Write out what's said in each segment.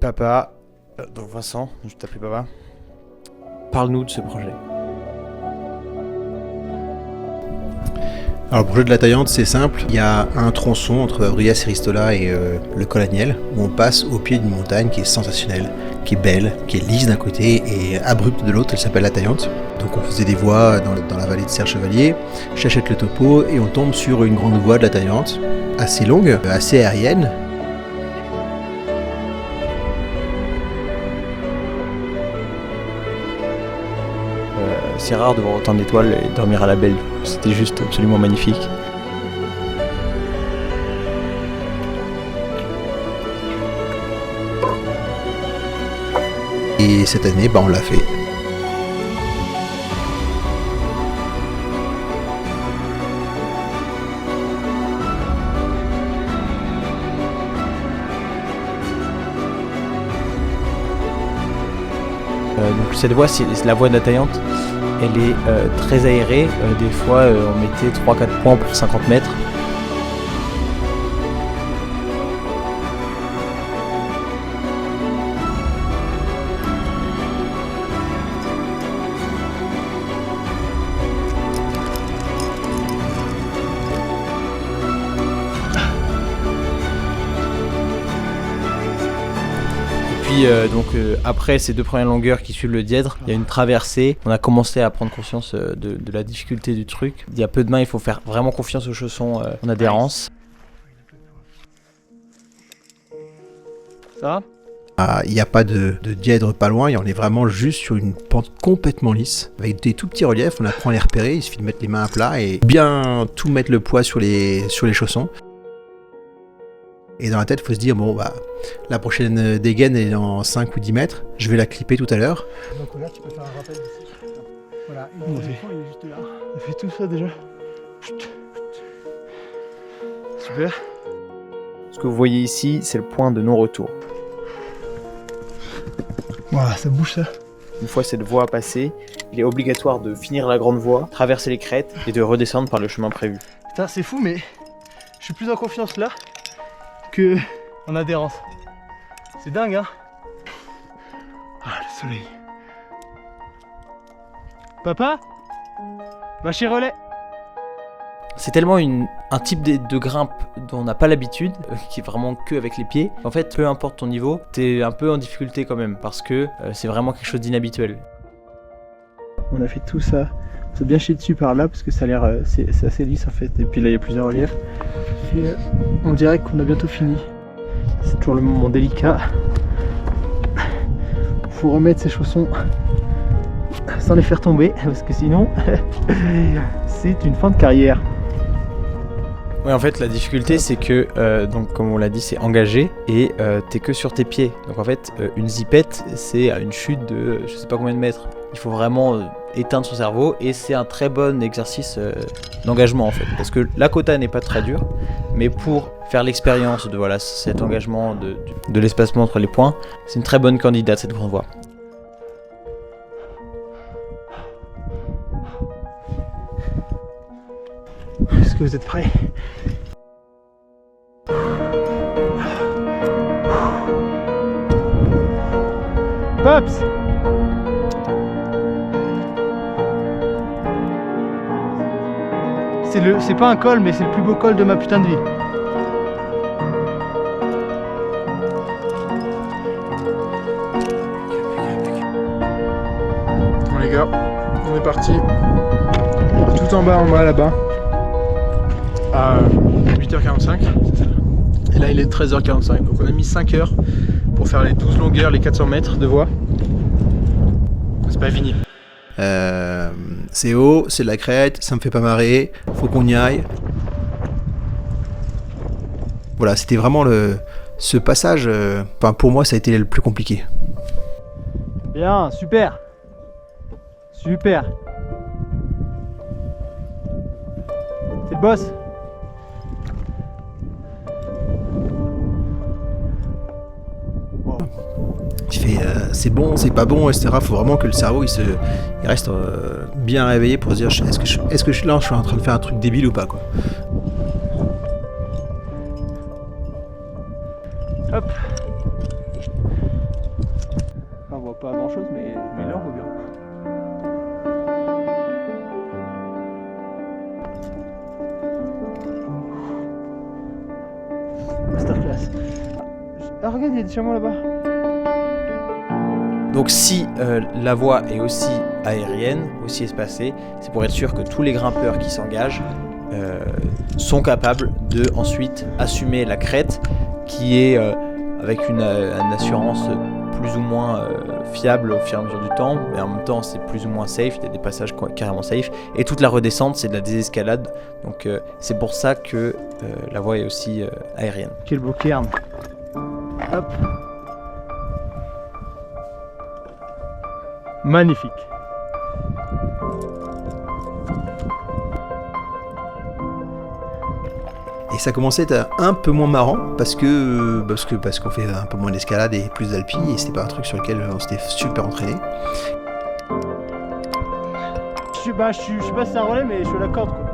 Papa, donc Vincent, je t'appelle Papa. Parle-nous de ce projet. Alors le projet de la Taillante, c'est simple. Il y a un tronçon entre Brias et Ristola et le col Agnel, où on passe au pied d'une montagne qui est sensationnelle, qui est belle, qui est lisse d'un côté et abrupte de l'autre. Elle s'appelle la Taillante. Donc on faisait des voies dans la vallée de Serre-Chevalier. J'achète le topo et on tombe sur une grande voie de la Taillante, assez longue, assez aérienne. C'est rare de voir autant d'étoiles et dormir à la belle. C'était juste absolument magnifique. Et cette année, on l'a fait. Donc cette voie, c'est la voie de la Taillante. Elle est très aérée, des fois on mettait 3-4 points pour 50 mètres. Puis après ces deux premières longueurs qui suivent le Dièdre, il y a une traversée. On a commencé à prendre conscience de la difficulté du truc. Il y a peu de mains, il faut faire vraiment confiance aux chaussons en adhérence. Ça va ? Il n'y a pas de dièdre pas loin, et on est vraiment juste sur une pente complètement lisse, avec des tout petits reliefs, on apprend à les repérer, il suffit de mettre les mains à plat et bien tout mettre le poids sur les chaussons. Et dans la tête, il faut se dire, la prochaine dégaine est dans 5 ou 10 mètres, je vais la clipper tout à l'heure. Donc là, tu peux faire un rappel d'ici. Voilà, et l'éléphant, il est juste là. On a fait tout ça déjà. Super. Ce que vous voyez ici, c'est le point de non-retour. Voilà, ça bouge ça. Une fois cette voie passée, il est obligatoire de finir la grande voie, traverser les crêtes et de redescendre par le chemin prévu. Putain, c'est fou, mais je suis plus en confiance là que en adhérence. C'est dingue, hein. Ah, le soleil. Papa ? Va chez Relais. C'est tellement un type de grimpe dont on n'a pas l'habitude, qui est vraiment que avec les pieds. En fait, peu importe ton niveau, t'es un peu en difficulté quand même, parce que c'est vraiment quelque chose d'inhabituel. On a fait tout ça. On s'est bien chié dessus par là, parce que ça a l'air c'est assez lisse en fait. Et puis là, il y a plusieurs reliefs. Et on dirait qu'on a bientôt fini. C'est toujours le moment délicat. Faut remettre ses chaussons sans les faire tomber, parce que sinon, c'est une fin de carrière. Ouais, en fait, la difficulté, c'est que, donc, comme on l'a dit, c'est engagé et t'es que sur tes pieds. Donc, en fait, une zipette, c'est une chute de je sais pas combien de mètres. Il faut vraiment éteindre son cerveau et c'est un très bon exercice d'engagement, en fait. Parce que la Kota n'est pas très dure, mais pour faire l'expérience de cet engagement, de l'espacement entre les points, c'est une très bonne candidate, cette grande voie. Est-ce que vous êtes prêts ? Pops ! C'est pas un col, mais c'est le plus beau col de ma putain de vie. Bon les gars, on est parti. Tout en bas là-bas. À 8h45, c'est ça. Et là il est 13h45, donc on a mis 5 heures pour faire les 12 longueurs, les 400 mètres de voie. C'est pas fini. C'est haut, c'est de la crête, ça me fait pas marrer, faut qu'on y aille. Voilà, c'était vraiment ce passage, pour moi ça a été le plus compliqué. Bien, super. Super. C'est le boss. C'est bon, c'est pas bon, etc. Faut vraiment que le cerveau il reste bien réveillé pour se dire est-ce que je suis là, je suis en train de faire un truc débile ou pas, quoi. Hop. On voit pas grand chose, mais là on voit bien. Masterclass. Ah regarde, il y a des chameaux là-bas. Donc si la voie est aussi aérienne, aussi espacée, c'est pour être sûr que tous les grimpeurs qui s'engagent sont capables de ensuite assumer la crête qui est avec une assurance plus ou moins fiable au fur et à mesure du temps, mais en même temps c'est plus ou moins safe, il y a des passages carrément safe, et toute la redescente c'est de la désescalade, donc c'est pour ça que la voie est aussi aérienne. Quel beau cairn. Hop. Magnifique. Et ça commençait à être un peu moins marrant parce qu'on fait un peu moins d'escalade et plus d'alpi, et c'était pas un truc sur lequel on s'était super entraîné. Je sais pas si ça relève, mais je suis à la corde quoi.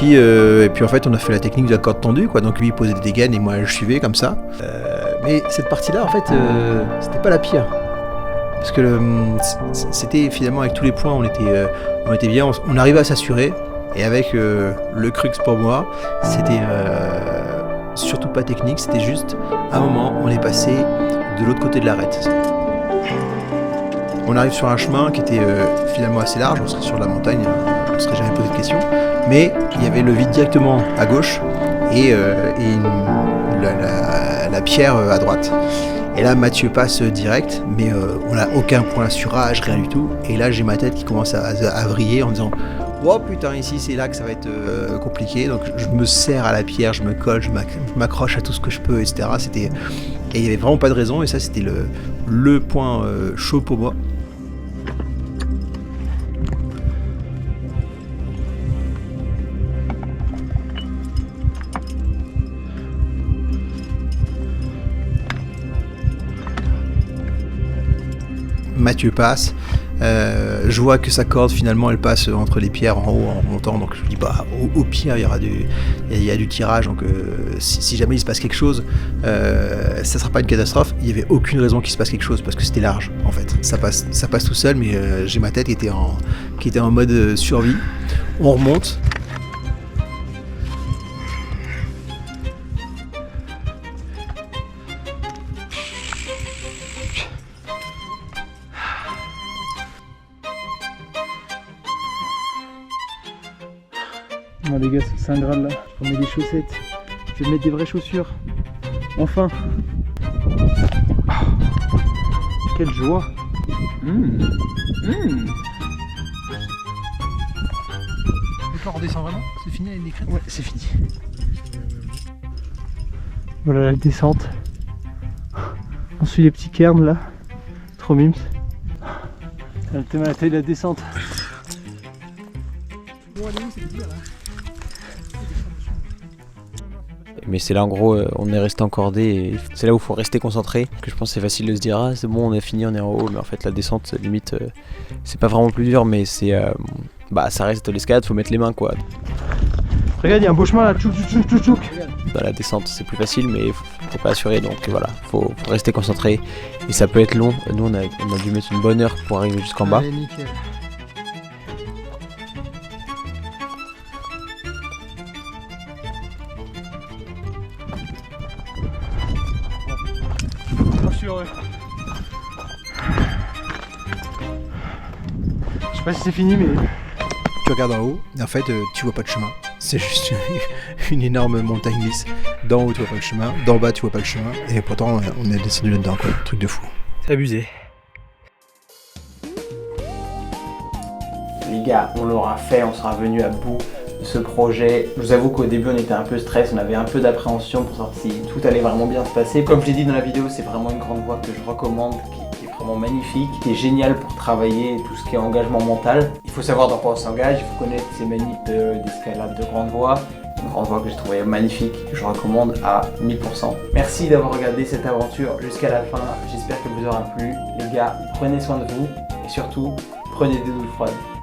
Et puis en fait on a fait la technique de la corde tendue quoi, donc lui il posait des dégaines et moi je suivais comme ça. Mais cette partie là en fait c'était pas la pire. Parce que c'était finalement avec tous les points on était bien, on arrivait à s'assurer, et avec le crux pour moi c'était surtout pas technique, c'était juste à un moment on est passé de l'autre côté de l'arête. On arrive sur un chemin qui était finalement assez large, on serait sur la montagne, on ne serait jamais posé de questions, mais il y avait le vide directement à gauche et la pierre à droite. Et là Mathieu passe direct, mais on n'a aucun point d'assurage, rien du tout, et là j'ai ma tête qui commence à vriller en disant oh putain, ici c'est là que ça va être compliqué, donc je me serre à la pierre, je me colle, je m'accroche à tout ce que je peux, etc. Et il n'y avait vraiment pas de raison, et ça c'était le point chaud pour moi. Mathieu passe, je vois que sa corde finalement elle passe entre les pierres en haut en remontant, donc je me dis bah au pire il y a du tirage, donc si jamais il se passe quelque chose ça sera pas une catastrophe. Il y avait aucune raison qu'il se passe quelque chose parce que c'était large en fait, ça passe tout seul, mais j'ai ma tête qui était en mode survie. On remonte. Bon les gars, c'est un Graal là, je remets des chaussettes, je vais mettre des vraies chaussures, enfin. Oh, quelle joie. D'accord, on descend vraiment? C'est fini avec les crêtes? Ouais, c'est fini. Voilà la descente. On suit les petits cairns là, trop mimes. Elle te met la taille de la descente. Mais c'est là en gros, on est resté encordé et c'est là où il faut rester concentré. Que je pense que c'est facile de se dire ah c'est bon on a fini, on est en haut, mais en fait la descente limite c'est pas vraiment plus dur, mais c'est ça reste de l'escalade, faut mettre les mains quoi. Regarde, il y a un beau chemin là, tchouk tchouk tchouk tchouk. Dans la descente c'est plus facile, mais t'es pas assuré, donc voilà, faut rester concentré et ça peut être long. Nous on a dû mettre une bonne heure pour arriver jusqu'en bas. Allez, nickel. Je sais pas si c'est fini, mais Tu regardes en haut, et en fait tu vois pas de chemin. C'est juste une énorme montagne lisse. D'en haut tu vois pas le chemin, d'en bas tu vois pas le chemin, et pourtant on est descendu là-dedans quoi, truc de fou. C'est abusé. Les gars, on l'aura fait, on sera venu à bout de ce projet. Je vous avoue qu'au début on était un peu stress, on avait un peu d'appréhension pour savoir si tout allait vraiment bien se passer. Comme je l'ai dit dans la vidéo, c'est vraiment une grande voie que je recommande, qui est vraiment magnifique, qui est géniale pour travailler tout ce qui est engagement mental. Il faut savoir dans quoi on s'engage, il faut connaître ses manips d'escalade de grande voie. Donc endroit que j'ai trouvé magnifique, que je recommande à 1000%. Merci d'avoir regardé cette aventure jusqu'à la fin, j'espère qu'elle vous aura plu. Les gars, prenez soin de vous et surtout, prenez des douches froides.